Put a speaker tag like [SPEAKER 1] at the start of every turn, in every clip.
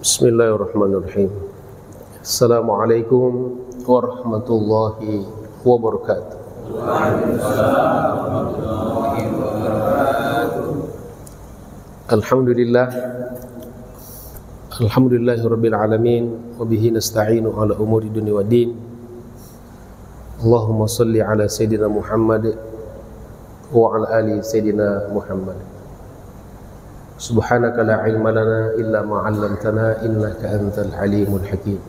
[SPEAKER 1] Bismillahirrahmanirrahim. Assalamualaikum warahmatullahi wabarakatuh. Alhamdulillah. Alhamdulillahirabbil alamin wa bihi nasta'inu ala umuri dunya waddin. Allahumma shalli ala sayidina Muhammad wa ala ali sayidina Muhammad. Subhanaka la ilma lana illa ma 'allamtana innaka antal alimul hakim.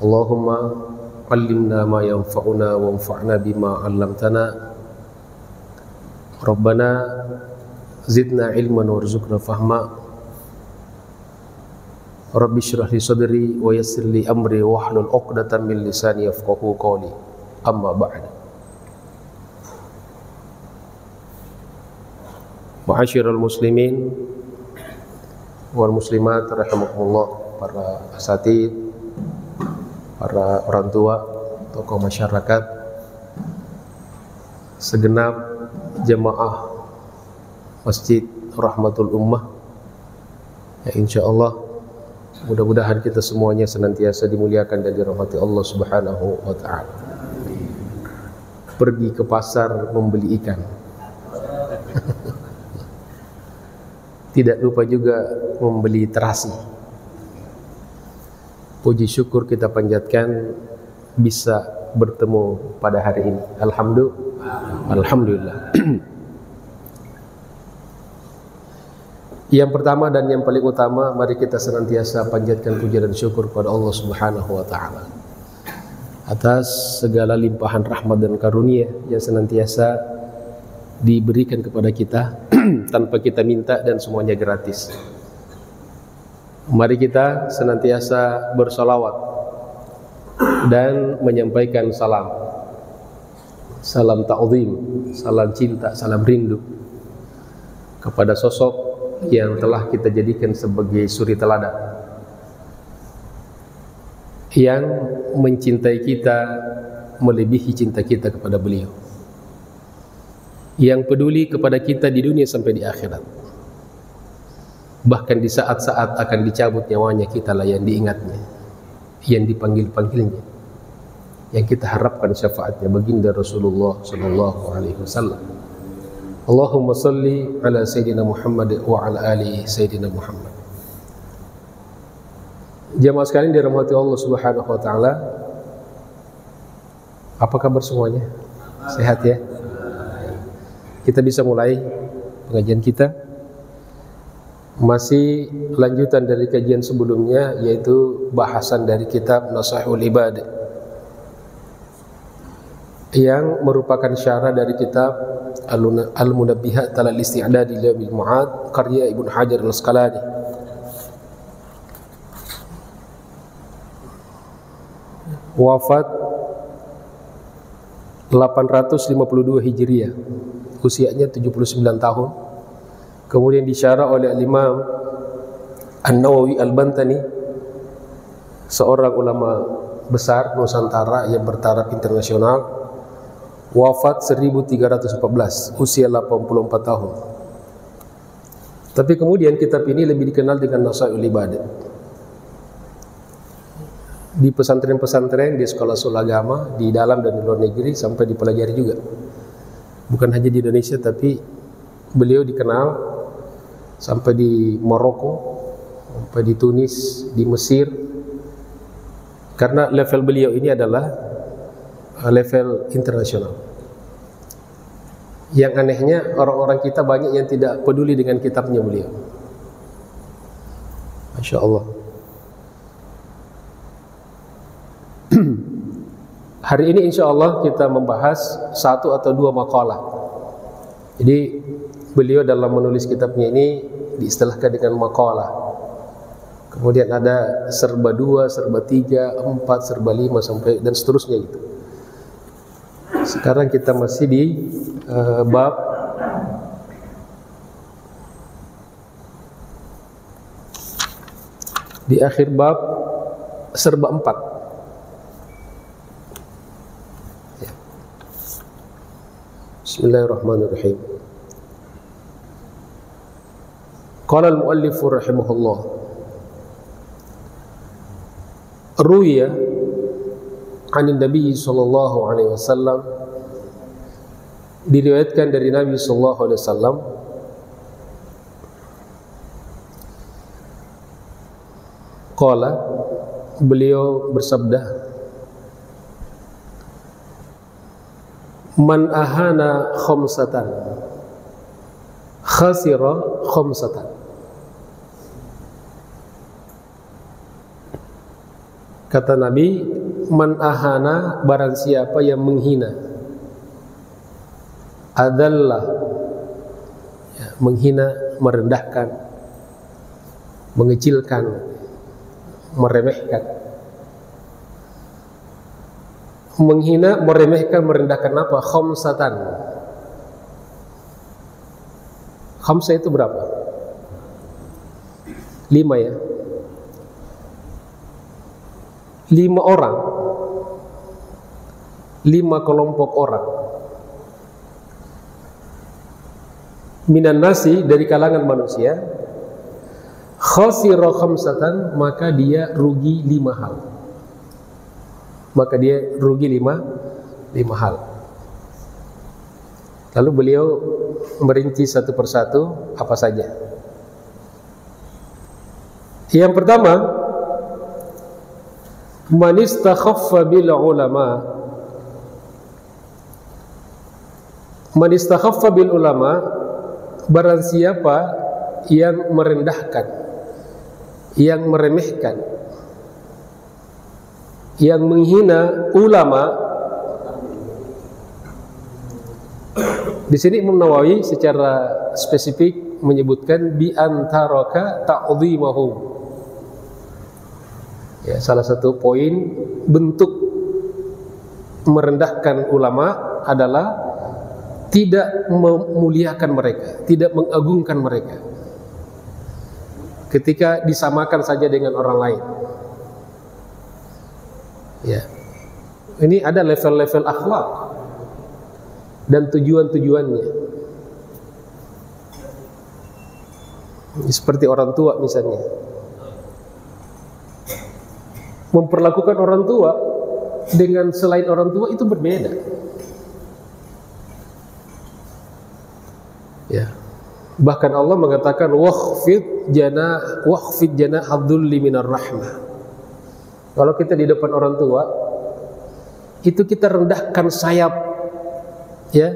[SPEAKER 1] Allahumma 'allimna ma yanfa'una wanfa'na bima 'allamtana. Rabbana zidna ilman warzuqna fahma. Rabbi shrah li sadri wa yassir li amri wahlul 'uqdatam min lisani yafqahu qawli. Amma ba'd. Ma'asyiral muslimin wal muslimat rahimakumullah, para asatid, para orang tua, tokoh masyarakat, segenap jemaah Masjid Rahmatul Ummah, ya insyaallah mudah-mudahan kita semuanya senantiasa dimuliakan dan dirahmati Allah Subhanahu wa taala. Pergi ke pasar membeli ikan. Tidak lupa juga membeli terasi. Puji syukur kita panjatkan bisa bertemu pada hari ini. Alhamdulillah. Yang pertama dan yang paling utama, mari kita senantiasa panjatkan puji dan syukur kepada Allah Subhanahu wa taala atas segala limpahan rahmat dan karunia yang senantiasa diberikan kepada kita tanpa kita minta dan semuanya gratis. Mari kita senantiasa bersolawat dan menyampaikan salam ta'zim, salam cinta, salam rindu kepada sosok yang telah kita jadikan sebagai suri teladan, yang mencintai kita melebihi cinta kita kepada beliau, yang peduli kepada kita di dunia sampai di akhirat. Bahkan di saat-saat akan dicabut nyawanya, kita lah yang diingatnya, yang dipanggil-panggilnya, yang kita harapkan syafaatnya, baginda Rasulullah sallallahu alaihi wasallam. Allahumma salli ala sayyidina Muhammad wa ala ali sayyidina Muhammad. Jamaah sekalian dirahmati Allah Subhanahu wa taala. Apa kabar semuanya? Sehat ya? Kita bisa mulai pengajian kita. Masih lanjutan dari kajian sebelumnya, yaitu bahasan dari kitab Nashihul Ibad, yang merupakan syarah dari kitab Al-Munabbihat ala Isti'dad li Yaumil Ma'ad karya Ibnu Hajar Al-Asqalani. Wafat 852 Hijriah, usianya 79 tahun. Kemudian disyarah oleh Imam An-Nawawi Al-Bantani, seorang ulama besar Nusantara yang bertaraf internasional. Wafat 1314, usia 84 tahun. Tapi kemudian kitab ini lebih dikenal dengan Nashihul Ibad. Di pesantren-pesantren, di sekolah-sekolah agama, di dalam dan di luar negeri, sampai dipelajari juga. Bukan hanya di Indonesia, tapi beliau dikenal sampai di Maroko, sampai di Tunis, di Mesir. Karena level beliau ini adalah level internasional. Yang anehnya, orang-orang kita banyak yang tidak peduli dengan kitabnya beliau. Masya Allah. Hari ini insya Allah kita membahas satu atau dua makalah. Jadi beliau dalam menulis kitabnya ini diistilahkan dengan makalah. Kemudian ada serba 2, serba 3, 4, serba 5 sampai dan seterusnya gitu. Sekarang kita masih di bab di akhir bab serba 4. Bismillahirrahmanirrahim. Qala al-muallif rahimahullah ruya anin Nabi sallallahu alaihi wasallam, diriwayatkan dari Nabi sallallahu alaihi wasallam, qala, beliau bersabda, man ahana khamsatan khasira khamsatan. Kata Nabi, man ahana, barang siapa yang menghina, adallah, ya, menghina, merendahkan, mengecilkan, meremehkan. Menghina, meremehkan, merendahkan apa? Khamsatan. Khamsah itu berapa? 5 ya. 5 orang, 5 kelompok orang, minan nasi, dari kalangan manusia, khasira khamsatan, maka dia rugi 5 hal. Maka dia rugi 5 hal. Lalu beliau merinci satu persatu apa saja. Yang pertama, man istakhaffa bil ulama. Man istakhaffa bil ulama, barang siapa yang merendahkan, yang meremehkan, yang menghina ulama. Di sini Imam Nawawi secara spesifik menyebutkan bi antaraka ta'dhimahum. Ya, salah satu poin bentuk merendahkan ulama adalah tidak memuliakan mereka, tidak mengagungkan mereka ketika disamakan saja dengan orang lain. Ya, ini ada level-level akhlak dan tujuan-tujuannya. Seperti orang tua misalnya, memperlakukan orang tua dengan selain orang tua itu berbeda. Ya. Bahkan Allah mengatakan wakhfid janahadh dhulli minar rahmah. Kalau kita di depan orang tua, itu kita rendahkan sayap, ya,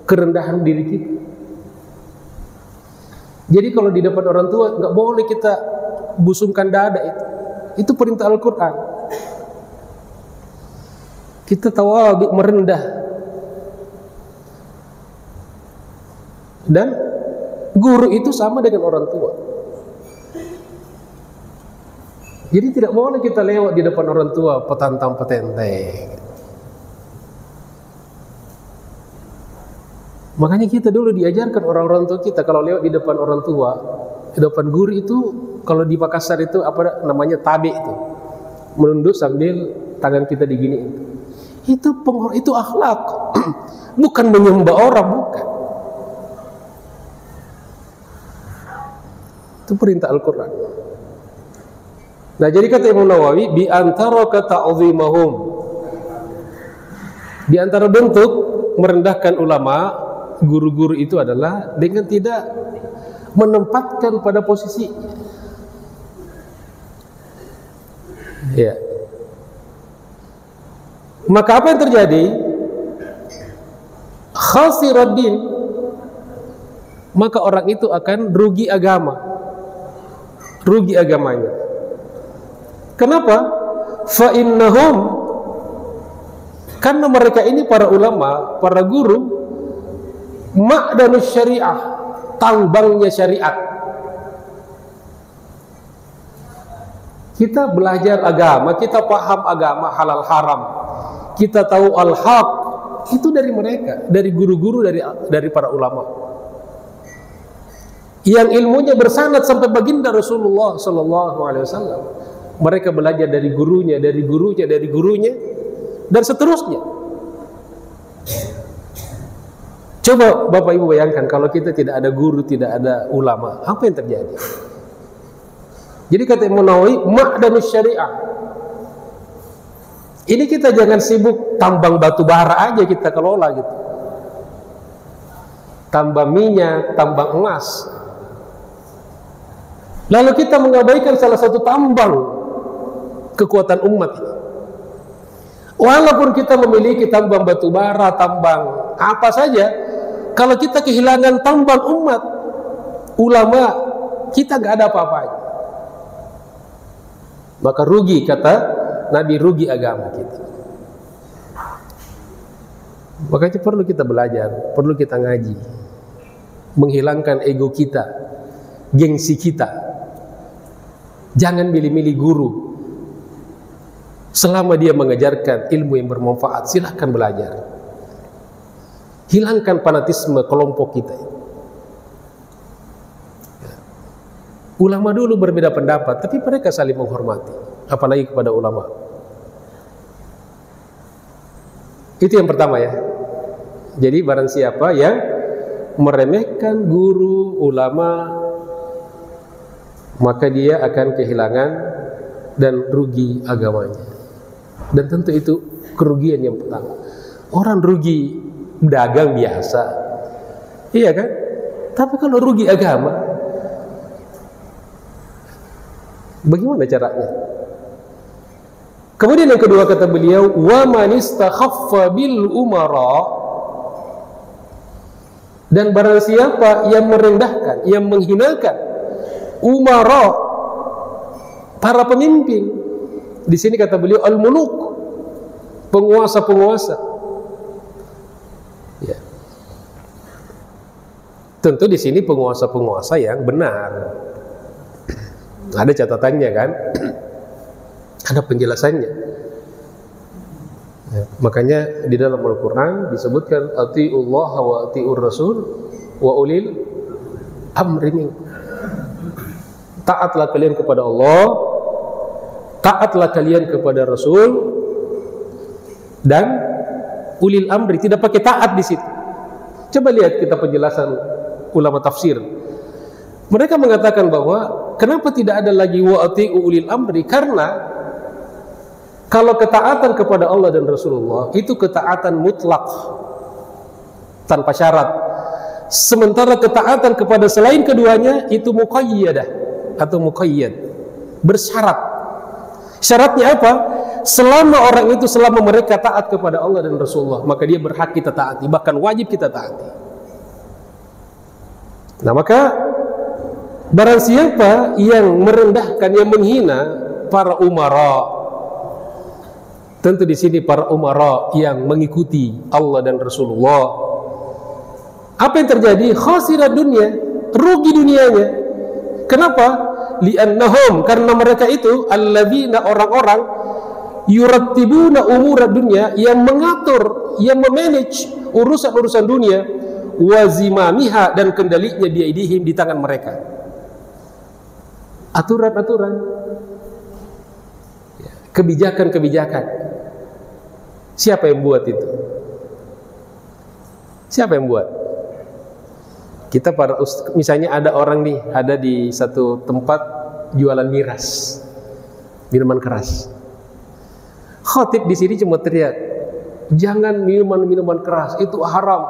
[SPEAKER 1] kerendahan diri kita. Jadi kalau di depan orang tua nggak boleh kita busungkan dada itu. Itu perintah Al-Quran. Kita tawadhu, merendah. Dan guru itu sama dengan orang tua. Jadi tidak boleh kita lewat di depan orang tua petantang petenteng. Makanya kita dulu diajarkan orang-orang tua kita, kalau lewat di depan orang tua, di depan guru itu, kalau di Makassar itu apa namanya, tabe itu, menunduk sambil tangan kita digini. Itu akhlak, bukan menyembah orang, bukan. Itu perintah Al-Quran. Nah, jadi kata Imam Nawawi, bi antara ta'dhimahum, di antara bentuk merendahkan ulama, guru-guru itu adalah dengan tidak menempatkan pada posisi. Ya. Maka apa yang terjadi? Khasiraddin, maka orang itu akan rugi agama, rugi agamanya. Kenapa? Fa innahum, karena mereka ini para ulama, para guru, ma'danus syariah, tambangnya syariat. Kita belajar agama, kita paham agama halal haram, kita tahu al-haq, itu dari mereka, dari guru-guru, dari para ulama yang ilmunya bersanad sampai baginda Rasulullah sallallahu alaihi wasallam. Mereka belajar dari gurunya, dari gurunya, dari gurunya, dan seterusnya. Coba Bapak Ibu bayangkan kalau kita tidak ada guru, tidak ada ulama, apa yang terjadi? Jadi kata Imam Nawawi, ma'danus syariah, Ini kita jangan sibuk tambang batu bara aja kita kelola gitu. Tambang minyak, tambang emas. Lalu kita mengabaikan salah satu tambang kekuatan umat ini. Walaupun kita memiliki tambang batu bara, tambang apa saja, kalau kita kehilangan tambang umat, ulama, kita nggak ada apa-apanya. Maka rugi, kata Nabi, rugi agama kita. Makanya perlu kita belajar, perlu kita ngaji, menghilangkan ego kita, gengsi kita. Jangan milih-milih guru. Selama dia mengajarkan ilmu yang bermanfaat, silahkan belajar. Hilangkan fanatisme kelompok kita. Ulama dulu berbeda pendapat, tapi mereka saling menghormati, apalagi kepada ulama. Itu yang pertama ya. Jadi barang siapa yang meremehkan guru, ulama, maka dia akan kehilangan dan rugi agamanya. Dan tentu itu kerugian yang pertama. Orang rugi dagang biasa, iya kan? Tapi kalau rugi agama, bagaimana caranya? Kemudian yang kedua kata beliau, wa man istakhaffa bil umara, dan barang siapa yang merendahkan, yang menghinakan umara, para pemimpin. Di sini kata beliau al-muluk, penguasa-penguasa. Ya. Tentu di sini penguasa-penguasa yang benar. Ada catatannya kan? Ada penjelasannya. Ya. Makanya di dalam Al-Quran disebutkan ati'ullah wa ati'ur rasul wa ulil amri minkum. Taatlah kalian kepada Allah, taatlah kalian kepada Rasul, dan ulil amri. Tidak pakai taat di situ. Coba lihat kita penjelasan ulama tafsir. Mereka mengatakan bahwa kenapa tidak ada lagi wa'ati'u ulil amri? Karena kalau ketaatan kepada Allah dan Rasulullah itu ketaatan mutlak, tanpa syarat. Sementara ketaatan kepada selain keduanya itu muqayyadah atau muqayyad, bersyarat. Syaratnya apa? Selama orang itu, selama mereka taat kepada Allah dan Rasulullah, maka dia berhak kita taati, bahkan wajib kita taati. Nah, maka barang siapa yang merendahkan, yang menghina para umara, tentu di sini para umara yang mengikuti Allah dan Rasulullah, apa yang terjadi? Khasirat dunia, rugi dunianya. Kenapa? Li'annahum, karena mereka itu alladzina, orang-orang yurattibuna umurad dunya, yang mengatur, yang memanage urusan-urusan dunia, wazimamiha, dan kendalinya biaidihim, di tangan mereka. Aturan-aturan, kebijakan-kebijakan, siapa yang buat itu? Siapa yang buat? Kita para misalnya ada orang nih, ada di satu tempat jualan miras, minuman keras. Khatib di sini cuma teriak, jangan minuman keras, itu haram.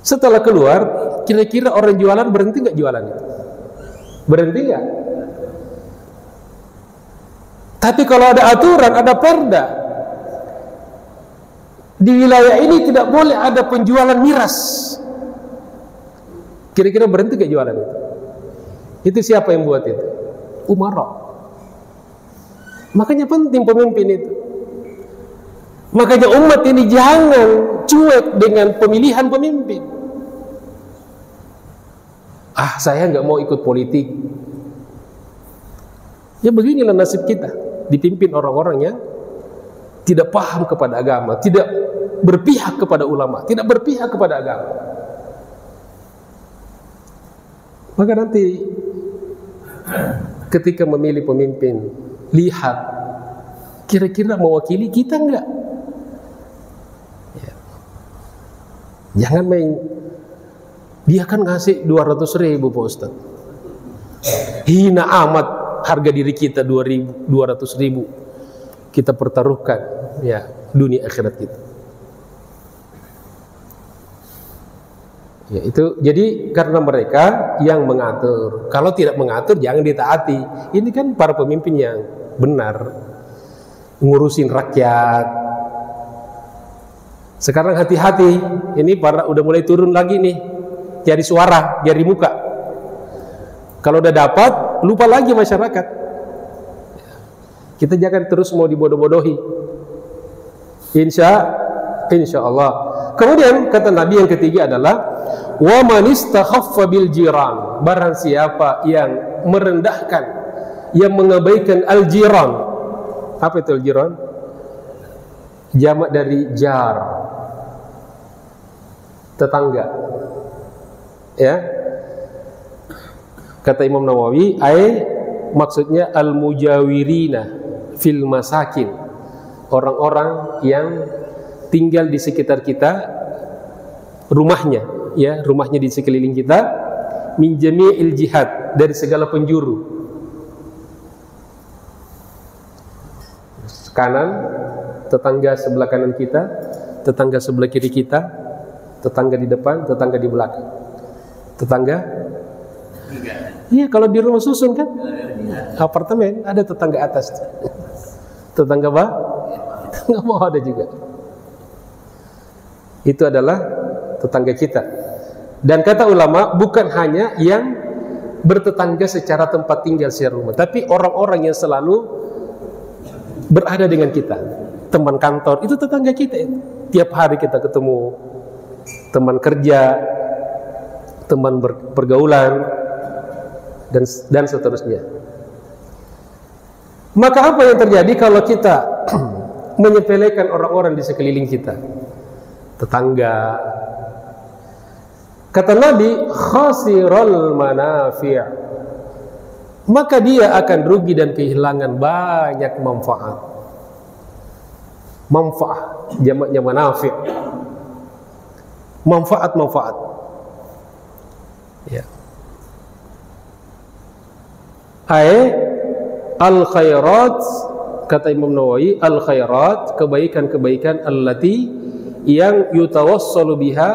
[SPEAKER 1] Setelah keluar, kira-kira orang jualan berhenti nggak jualan itu? Berhenti nggak? Tapi kalau ada aturan, ada perda, di wilayah ini tidak boleh ada penjualan miras, kira-kira berhenti gak jualan itu? Itu siapa yang buat itu? Umara. Makanya penting pemimpin itu. Makanya umat ini jangan cuek dengan pemilihan pemimpin. Ah, saya nggak mau ikut politik. Ya beginilah nasib kita, dipimpin orang-orang yang tidak paham kepada agama, tidak berpihak kepada ulama, tidak berpihak kepada agama. Maka nanti ketika memilih pemimpin, lihat kira-kira mewakili kita enggak. Ya. Jangan main, dia kan ngasih 200.000 Pak Ustaz, hina amat harga diri kita 200.000. kita pertaruhkan ya dunia akhirat kita. Ya, itu jadi karena mereka yang mengatur. Kalau tidak mengatur jangan ditaati. Ini kan para pemimpin yang benar, ngurusin rakyat. Sekarang hati-hati, ini para udah mulai turun lagi nih, cari suara, cari muka. Kalau udah dapat, lupa lagi masyarakat. Kita jangan terus mau dibodoh-bodohi. Insya Allah. Kemudian kata Nabi yang ketiga adalah wa man istakhaffa bil jiran, barang siapa yang merendahkan, yang mengabaikan al jiran. Apa itu al jiran? Jamak dari jar, tetangga. Ya. Kata Imam Nawawi, maksudnya al mujawirina fil masakin, orang-orang yang tinggal di sekitar kita, rumahnya, ya, rumahnya di sekeliling kita, min jami'il jihad, dari segala penjuru. Kanan, tetangga sebelah kanan kita, tetangga sebelah kiri kita, tetangga di depan, tetangga di belakang. Tetangga? Iya, kalau di rumah susun kan, apartemen ada tetangga atas, tetangga bawah, tetangga bawah ada juga. Itu adalah tetangga kita. Dan kata ulama, bukan hanya yang bertetangga secara tempat tinggal secara rumah, tapi orang-orang yang selalu berada dengan kita. Teman kantor, itu tetangga kita. Tiap hari kita ketemu. Teman kerja, teman pergaulan, dan seterusnya. Maka apa yang terjadi kalau kita menyepelekan orang-orang di sekeliling kita? Tetangga. Kata Nabi, khasiral manafi', maka dia akan rugi dan kehilangan banyak manfaat. Manfaat jamaknya manafi'. Manfaat. Ya. Al khairat, kata Imam Nawawi, al khairat, kebaikan-kebaikan allati yang yutawassalu biha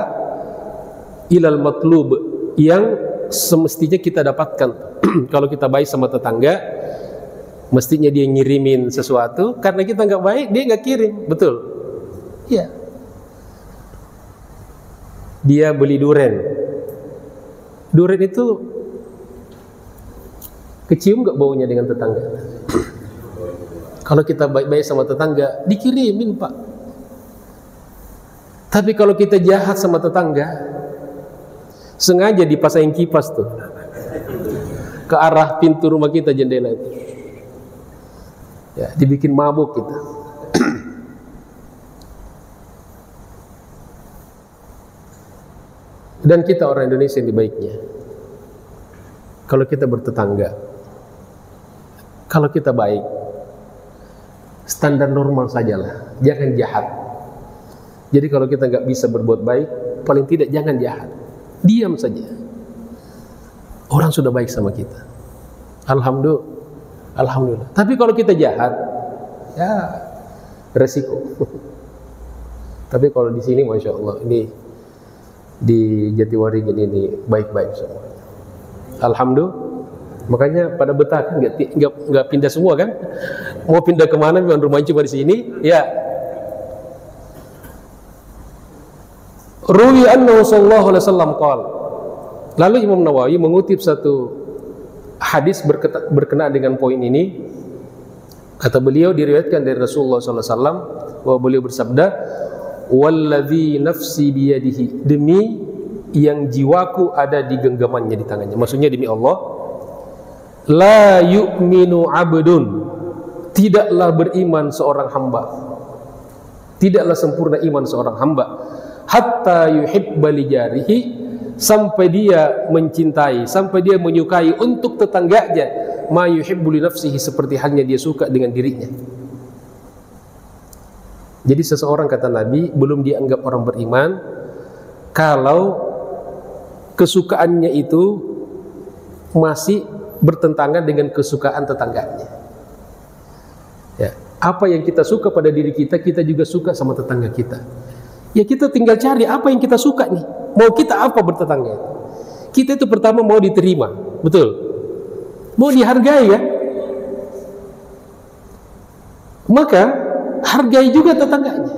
[SPEAKER 1] ilal matlub, yang semestinya kita dapatkan. Kalau kita baik sama tetangga, mestinya dia ngirimin sesuatu. Karena kita nggak baik, dia nggak kirim, betul? Iya. Dia beli duren. Duren itu kecium nggak baunya dengan tetangga? Kalau kita baik-baik sama tetangga, dikirimin, Pak. Tapi kalau kita jahat sama tetangga, sengaja dipasang kipas tuh ke arah pintu rumah kita, jendela itu, ya, dibikin mabuk kita. Dan kita orang Indonesia yang baiknya, kalau kita bertetangga, kalau kita baik, standar normal sajalah, jangan jahat. Jadi kalau kita nggak bisa berbuat baik, paling tidak jangan jahat, diam saja. Orang sudah baik sama kita, alhamdulillah. Tapi kalau kita jahat, ya resiko. Tapi kalau di sini, masya Allah, ini di Jatiwaringin ini baik-baik semua, alhamdulillah. Makanya pada betah kan nggak pindah semua kan? Mau pindah kemana? Memang rumahnya cuma di sini, ya. Ruwi annahu sallallahu alaihi wasallam qala. Lalu Imam Nawawi mengutip satu hadis berkenaan dengan poin ini. Kata beliau, diriwayatkan dari Rasulullah sallallahu alaihi wasallam bahwa beliau bersabda, "Walladzi nafsi biyadihi", demi yang jiwaku ada di genggamannya, di tangannya. Maksudnya demi Allah, la yu'minu 'abdun, tidaklah beriman seorang hamba, tidaklah sempurna iman seorang hamba, hatta yuhibba li jarihi, sampai dia mencintai, sampai dia menyukai untuk tetangganya, ma yuhibbu li nafsihi, seperti halnya dia suka dengan dirinya. Jadi seseorang, kata Nabi, belum dianggap orang beriman kalau kesukaannya itu masih bertentangan dengan kesukaan tetangganya. Ya. Apa yang kita suka pada diri kita, kita juga suka sama tetangga kita. Ya kita tinggal cari apa yang kita suka nih. Mau kita apa bertetangga? Kita itu pertama mau diterima, betul? Mau dihargai ya? Maka hargai juga tetangganya.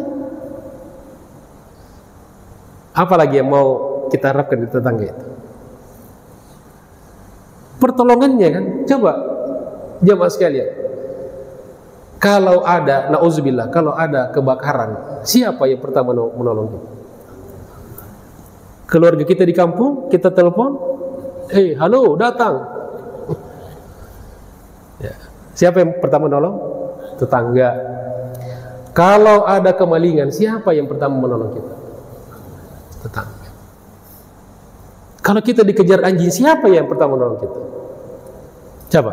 [SPEAKER 1] Apalagi yang mau kita harapkan di tetangga itu? Pertolongannya kan? Coba jemaah sekalian. Kalau ada, na'udzubillah, kalau ada kebakaran, siapa yang pertama menolong kita? Keluarga kita di kampung, kita telepon, halo, datang. Ya. Siapa yang pertama menolong? Tetangga. Kalau ada kemalingan, siapa yang pertama menolong kita? Tetangga. Kalau kita dikejar anjing, siapa yang pertama menolong kita? Coba.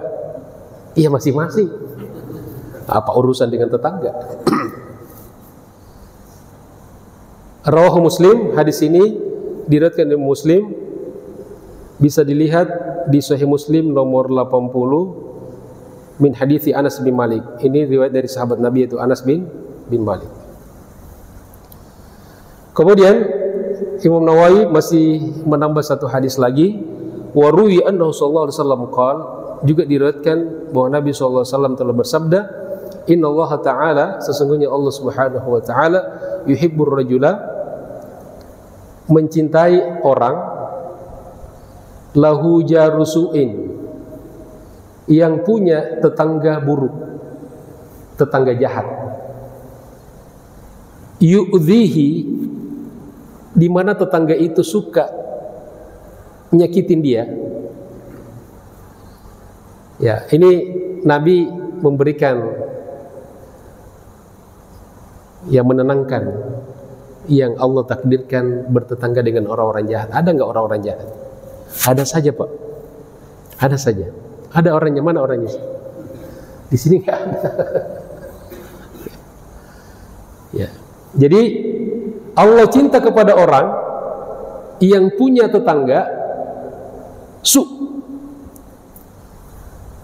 [SPEAKER 1] Iya, masing-masing. Apa urusan dengan tetangga? Rawahu Muslim, hadis ini diriwayatkan oleh Muslim, bisa dilihat di Sahih Muslim nomor 80 min hadithi Anas bin Malik. Ini riwayat dari sahabat Nabi, yaitu Anas bin Malik. Kemudian Imam Nawawi masih menambah satu hadis lagi, wa ruwi annahu sallallahu alaihi wasallam qala, juga diriwayatkan bahwa Nabi sallallahu alaihi wasallam telah bersabda, Inna Allah Ta'ala, sesungguhnya Allah Subhanahu Wa Ta'ala, yuhibbur rajula, mencintai orang, lahu jarusu'in, yang punya tetangga buruk, tetangga jahat, yu'dhihi, di mana tetangga itu suka nyakitin dia. Ya, ini Nabi memberikan yang menenangkan, yang Allah takdirkan bertetangga dengan orang-orang jahat. Ada nggak orang-orang jahat? Ada saja, Pak. Ada saja. Ada orangnya, mana orangnya? Di sini nggak ada. Ya. Jadi Allah cinta kepada orang yang punya tetangga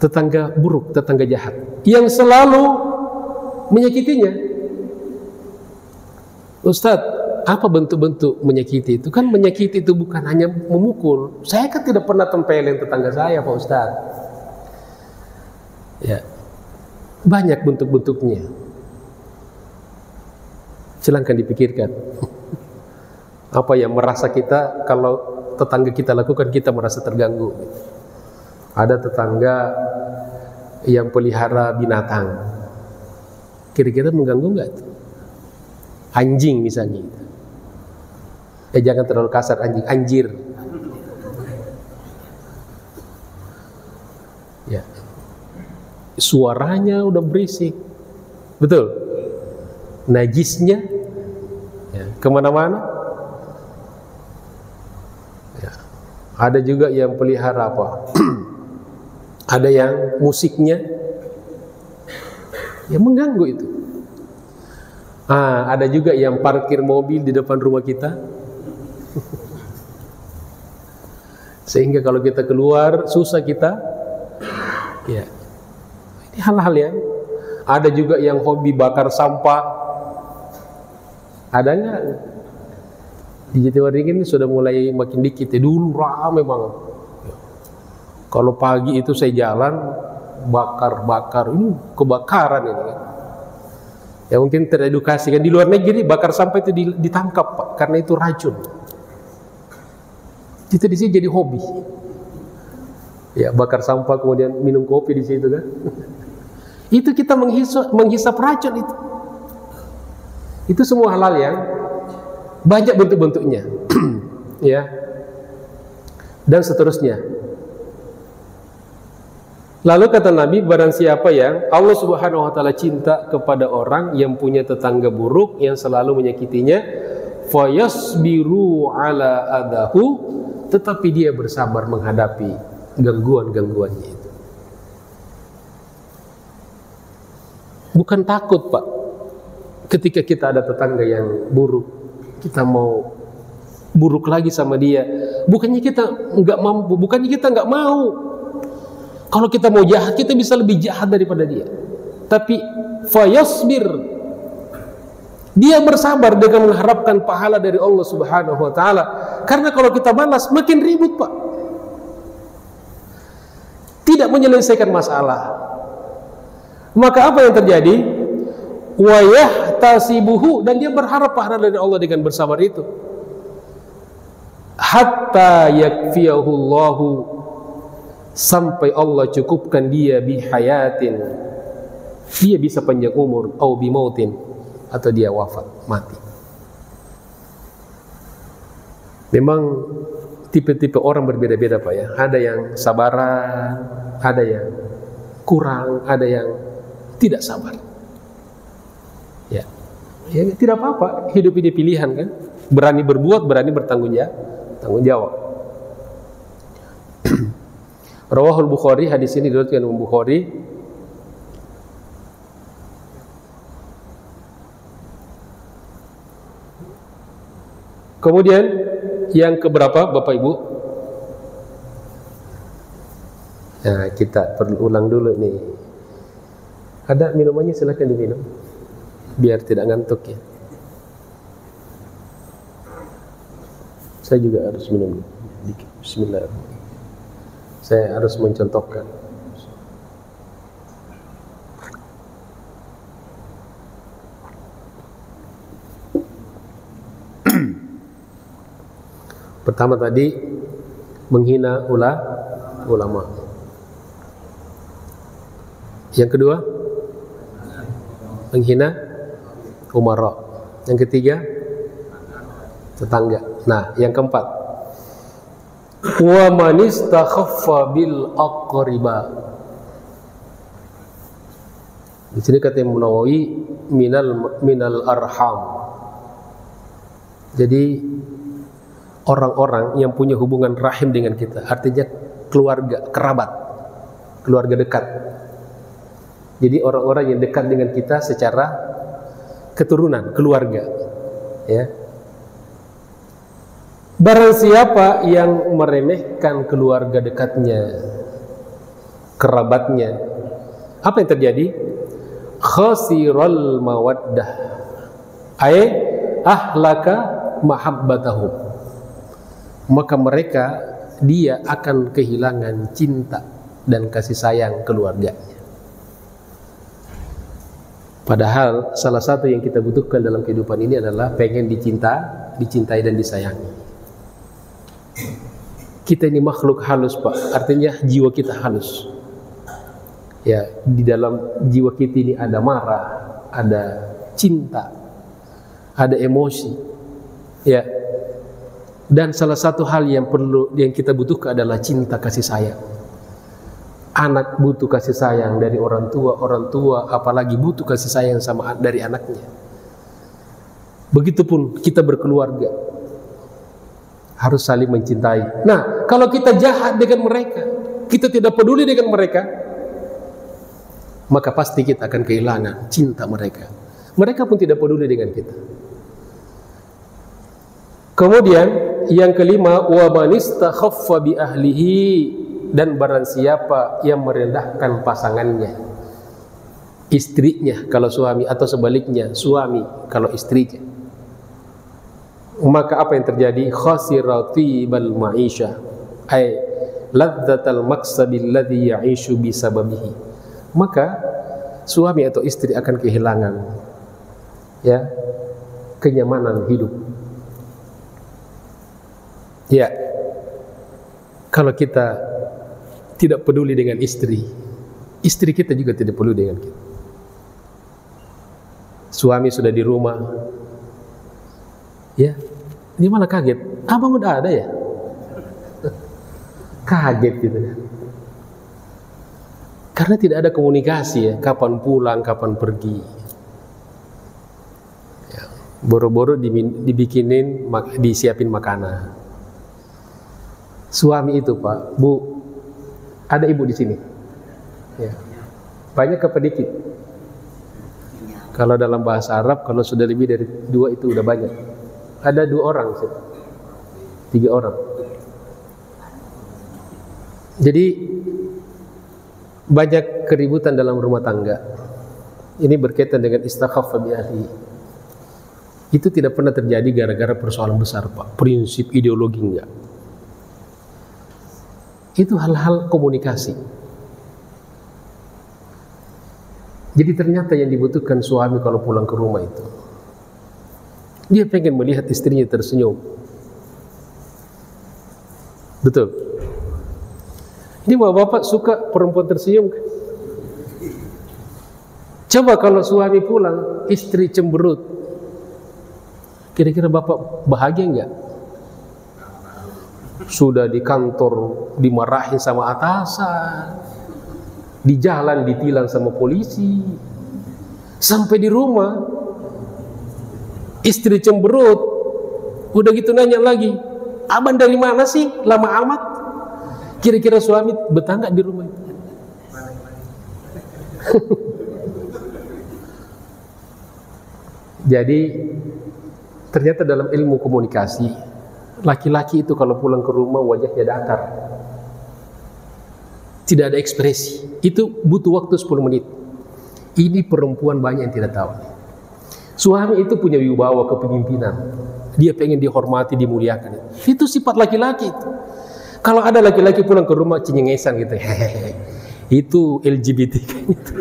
[SPEAKER 1] tetangga buruk, tetangga jahat, yang selalu menyakitinya. Ustadz, apa bentuk-bentuk menyakiti itu? Kan menyakiti itu bukan hanya memukul. Saya kan tidak pernah tempelin tetangga saya, Pak Ustadz. Ya, banyak bentuk-bentuknya. Silahkan dipikirkan. Apa yang merasa kita, kalau tetangga kita lakukan, kita merasa terganggu. Ada tetangga yang pelihara binatang, kira-kira mengganggu nggak? Anjing misalnya. Jangan terlalu kasar, anjir. Ya. Suaranya udah berisik, betul. Najisnya ya, kemana-mana. Ya. Ada juga yang pelihara apa? Ada yang musiknya yang mengganggu itu. Ada juga yang parkir mobil di depan rumah kita, sehingga kalau kita keluar susah kita. Ya, ini hal-hal yang ada juga yang hobi bakar sampah. Ada nggak? Di Jatiwaringin ini sudah mulai makin dikit ya. Dulu ramai banget. Kalau pagi itu saya jalan bakar, ini kebakaran ini kan. Ya mungkin teredukasi kan, di luar negeri bakar sampah itu ditangkap, Pak, karena itu racun. Kita di sini jadi hobi. Ya, bakar sampah kemudian minum kopi di situ kan. Itu kita menghisap racun itu. Itu semua hal-hal yang banyak bentuk-bentuknya. Ya. Dan seterusnya. Lalu kata Nabi, barang siapa yang Allah Subhanahu wa taala cinta kepada orang yang punya tetangga buruk yang selalu menyakitinya, fayasbiru ala adahu, tetapi dia bersabar menghadapi gangguan-gangguannya itu. Bukan takut, Pak, ketika kita ada tetangga yang buruk, kita mau buruk lagi sama dia. Bukannya kita nggak mampu, bukannya kita nggak mau. Kalau kita mau jahat, kita bisa lebih jahat daripada dia. Tapi fayasbir, dia bersabar dengan mengharapkan pahala dari Allah Subhanahu wa taala. Karena kalau kita malas makin ribut, Pak. Tidak menyelesaikan masalah. Maka apa yang terjadi? Wa yahtasibuhu, dan dia berharap pahala dari Allah dengan bersabar itu. Hatta yakfiyahu Allahu, sampai Allah cukupkan dia bihayatin, dia bisa panjang umur, atau bimautin, atau dia wafat, mati. Memang tipe-tipe orang berbeda-beda, Pak ya. Ada yang sabaran, ada yang kurang, ada yang tidak sabar. Ya, ya tidak apa-apa. Hidup ini pilihan kan. Berani berbuat, berani bertanggung jawab. Rawahul Bukhari, hadis ini diriwayatkan Imam Bukhari. Kemudian yang keberapa, Bapak Ibu? Nah, kita perlu ulang dulu nih. Ada minumannya, silakan diminum biar tidak ngantuk ya. Saya juga harus minum dikit. Bismillahirrahmanirrahim. Saya harus mencontohkan. Pertama tadi menghina ulama. Yang kedua menghina umara. Yang ketiga tetangga. Nah, yang keempat, wa man istakhaffa bil aqriba. Di sini kata Imam Nawawi minal arham. Jadi orang-orang yang punya hubungan rahim dengan kita, artinya keluarga, kerabat, keluarga dekat. Jadi orang-orang yang dekat dengan kita secara keturunan, keluarga, ya. Barang siapa yang meremehkan keluarga dekatnya, kerabatnya, apa yang terjadi? Khasiral mawaddah, ay ahlaka mahabbatahum. Maka dia akan kehilangan cinta dan kasih sayang keluarganya. Padahal salah satu yang kita butuhkan dalam kehidupan ini adalah pengen dicintai dan disayangi. Kita ini makhluk halus, Pak. Artinya jiwa kita halus. Ya, di dalam jiwa kita ini ada marah, ada cinta, ada emosi. Ya. Dan salah satu hal yang kita butuhkan adalah cinta, kasih sayang. Anak butuh kasih sayang dari orang tua apalagi butuh kasih sayang dari anaknya. Begitupun kita berkeluarga, harus saling mencintai. Nah, kalau kita jahat dengan mereka, kita tidak peduli dengan mereka, maka pasti kita akan kehilangan cinta mereka. Mereka pun tidak peduli dengan kita. Kemudian yang kelima, wa man istakhaffa bi ahlihi, dan barang siapa yang merendahkan pasangannya, istrinya kalau suami, atau sebaliknya suami kalau istrinya, maka apa yang terjadi? Khasirati bal ma'isyah, ay ladzatal maksabil ladzi ya'ishu bisababihi. Maka suami atau istri akan kehilangan ya kenyamanan hidup. Ya, kalau kita tidak peduli dengan istri kita juga tidak peduli dengan kita. Suami sudah di rumah, ya, dia malah kaget. Abang udah ada ya? Kaget gitu kan. Karena tidak ada komunikasi ya, kapan pulang, kapan pergi. Ya, boro-boro dibikinin, disiapin makanan. Suami itu, Pak, Bu, ada ibu di sini. Ya. Banyak apa dikit? Kalau dalam bahasa Arab, kalau sudah lebih dari 2 itu udah banyak. Ada 2 orang, 3 orang. Jadi banyak keributan dalam rumah tangga. Ini berkaitan dengan istakhaffa bi ahli. Itu tidak pernah terjadi gara-gara persoalan besar, Pak. Prinsip ideologi enggak. Itu hal-hal komunikasi. Jadi ternyata yang dibutuhkan suami kalau pulang ke rumah itu, dia pengen melihat istrinya tersenyum. Betul. Ini bapak suka perempuan tersenyum kan? Coba kalau suami pulang, istri cemberut, kira-kira bapak bahagia enggak? Sudah di kantor dimarahin sama atasan, di jalan ditilang sama polisi, sampai di rumah istri cemberut, udah gitu nanya lagi, abang dari mana sih lama amat? Kira-kira suami betah nggak di rumah itu? Jadi ternyata dalam ilmu komunikasi, laki-laki itu kalau pulang ke rumah wajahnya datar, tidak ada ekspresi. Itu butuh waktu 10 menit. Ini perempuan banyak yang tidak tahu. Suami itu punya wibawa kepemimpinan, dia pengen dihormati, dimuliakan. Itu sifat laki-laki itu. Kalau ada laki-laki pulang ke rumah cengengesan gitu, itu LGBT gitu.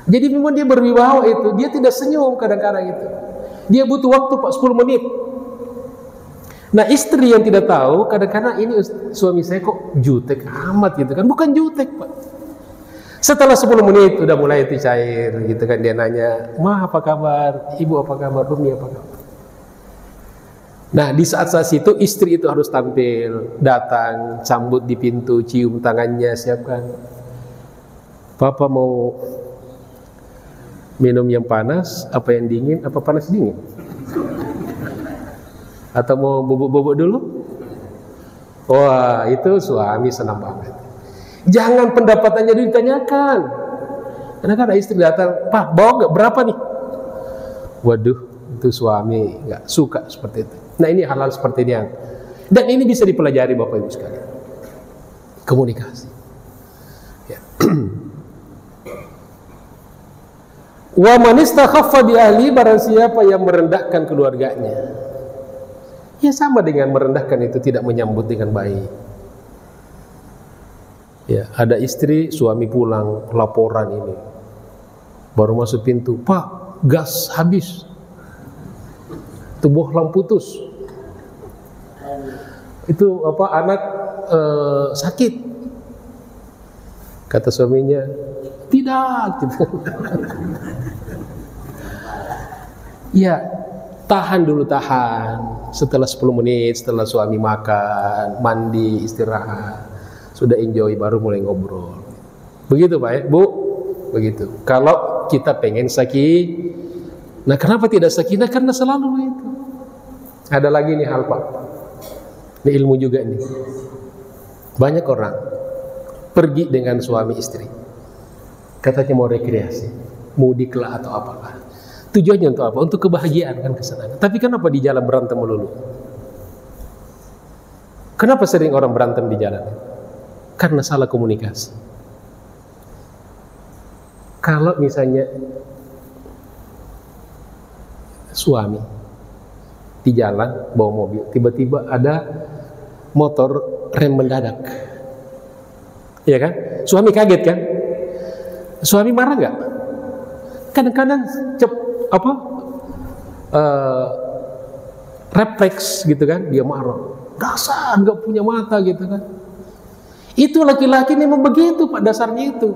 [SPEAKER 1] Jadi memang dia berwibawa itu, dia tidak senyum kadang-kadang itu. Dia butuh waktu Pak 10 menit. Nah istri yang tidak tahu, kadang-kadang ini suami saya kok jutek amat gitu kan. Bukan jutek Pak. Setelah 10 menit udah mulai itu cair gitu kan. Dia nanya, Ma apa kabar? Ibu apa kabar? Bumi apa kabar? Nah di saat-saat itu istri itu harus tampil, datang, sambut di pintu, cium tangannya, siapkan. Papa mau minum yang panas, apa yang dingin, apa panas dingin? Atau mau bubuk-bubuk dulu? Wah, itu suami senang banget. Jangan pendapatannya ditanyakan. Karena kan istri datang, Pak, bawa nggak berapa nih? Waduh, itu suami nggak suka seperti itu. Nah ini hal-hal seperti ini yang, dan ini bisa dipelajari Bapak Ibu sekalian. Komunikasi. Ya. Wa man istakhaffa bi ahli, barang siapa yang merendahkan keluarganya, ya sama dengan merendahkan itu tidak menyambut dengan baik. Ya, ada istri, suami pulang, laporan ini. Baru masuk pintu, Pak, gas habis. Tubuh lampu putus. Itu apa, anak sakit. Kata suaminya, tidak gitu. Ya, tahan dulu, tahan. Setelah 10 menit, setelah suami makan, mandi, istirahat, sudah enjoy, baru mulai ngobrol. Begitu Pak ya, Bu? Begitu. Kalau kita pengen sakit, nah kenapa tidak sakinah? Karena selalu itu. Ada lagi nih hal Pak, ini ilmu juga nih. Banyak orang pergi dengan suami istri, katanya mau rekreasi, mudik lah atau apalah. Tujuannya untuk apa? Untuk kebahagiaan kan, kesenangan. Tapi kenapa di jalan berantem melulu? Kenapa sering orang berantem di jalan? Karena salah komunikasi. Kalau misalnya suami di jalan bawa mobil, tiba-tiba ada motor rem mendadak, ya kan? Suami kaget kan? Suami marah nggak? Kadang-kadang refleks gitu kan, dia marah, dasar nggak punya mata gitu kan. Itu laki-laki memang begitu Pak, dasarnya itu.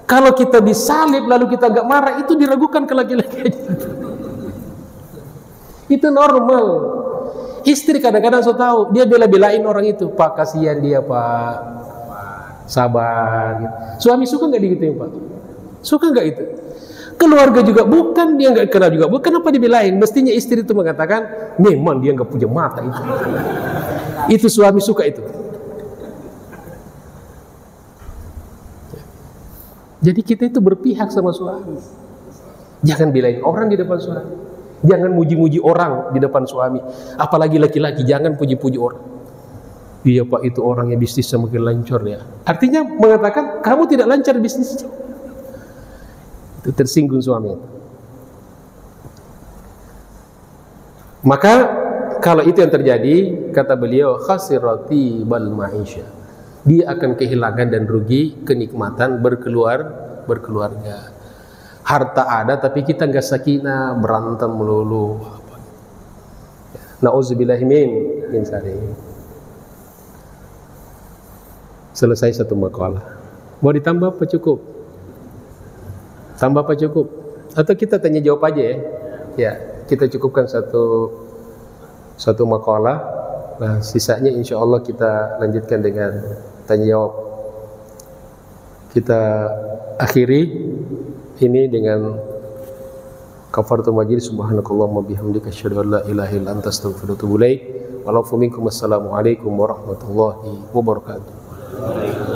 [SPEAKER 1] Kalau kita disalib lalu kita nggak marah, itu diragukan ke laki-laki. Itu normal. Istri kadang-kadang so tahu, dia bela-belain orang itu, Pak kasihan dia Pak, sabar gitu. Suami suka nggak digituin Pak? Suka nggak itu? Keluarga juga bukan, dia nggak kenal juga bukan, kenapa dibelain? Mestinya istri itu mengatakan, memang dia nggak punya mata itu. Itu suami suka itu. Jadi kita itu berpihak sama suami. Jangan belain orang di depan suami. Jangan muji-muji orang di depan suami. Apalagi laki-laki, jangan puji-puji orang. Iya Pak, itu orangnya bisnisnya makin lancar ya. Artinya mengatakan kamu tidak lancar bisnisnya. Itu tersinggung suami. Maka kalau itu yang terjadi, kata beliau, khasirati bal ma'isha, dia akan kehilangan dan rugi kenikmatan berkeluarga. Harta ada tapi kita nggak sakinah, berantem melulu. Nauzubillahi min dzalik. Selesai satu makalah. Mau ditambah apa cukup? Tambah apa cukup? Atau kita tanya jawab aja ya? Ya, kita cukupkan satu makalah. Nah, sisanya insya Allah kita lanjutkan dengan tanya jawab. Kita akhiri ini dengan kafaratul majlis. Subhanakallahumma bihamdika asyhadu an la ilaha illa anta astaghfiruka wa atubu ilaik. Wa lakum minkum assalamu alaikum warahmatullahi wabarakatuh.